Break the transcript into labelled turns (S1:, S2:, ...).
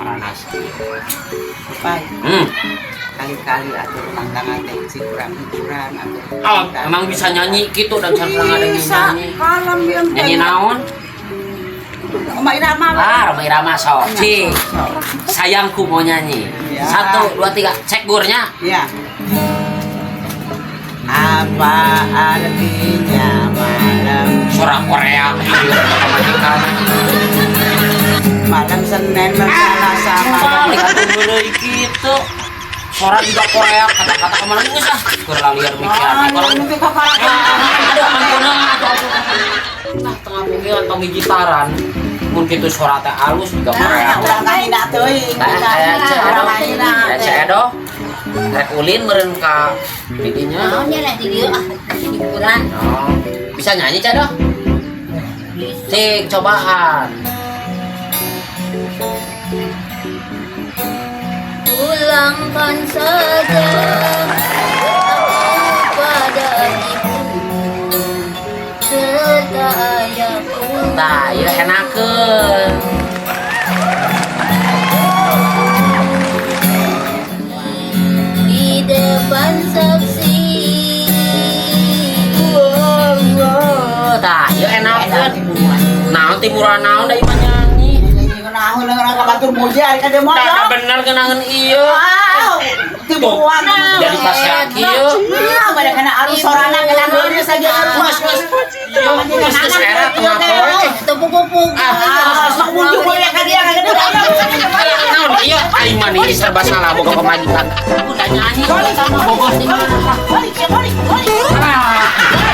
S1: paranas.
S2: Baik.
S1: Hmm.
S2: Kali-kali atuh tantangan teh hiburan atuh.
S1: Oh, emang bisa nyanyi gitu dan sareng ada yang
S2: Bisa,
S1: nyanyi.
S2: kalem yang
S1: Nyanyi naon?
S2: Oma Irama lah.
S1: Ah, Roma Irama sok. Cik. Sayangku mau nyanyi.
S2: Ya.
S1: 1, 2, 3. Cek burnya.
S2: Ya. Apa artinya malam
S1: Suara Korea.
S2: malam Senin berselasa malam
S1: Lihat dulu gitu. Suara juga Korea, kata-kata kemana nggak sah? Kurang liar mikir.
S2: Kalau nanti kakak
S1: Aduh, ampun, nah tengah pikir atau gitaran. Mungkin itu suara teh halus juga Korea.
S2: ulang kahina teuing.
S1: Cedo. Rek ulin meureun ka didinya.
S3: Naonnya lah di dieu hiburan.
S1: Oh, bisa nyanyi Cedo? Cik, cobaan.
S3: Pulangkan saja aku pada ibu serta ayahku.
S1: Tah, ieu enakeun.
S3: Di depan saksi.
S1: Tah, ieu enakeun. Naon timuran naon da imah nyanyi.
S2: Kenahun dengan kabatur muja ari ka dia mah.
S1: Tah bener kenangan ieu.
S2: Tibuan.
S1: Jadi pas ieu.
S2: Bade kana arus sorana kana geus saja arus.
S1: Geus era tengah poe.
S3: Tepuk-tepuk.
S2: Sok muncul we ka dia ka dia.
S1: Naon ieu ari mah nih serba salah boga pemajikan. Udah nyanyi sama bogor di mana.
S2: Balik, balik, balik.
S1: Ah.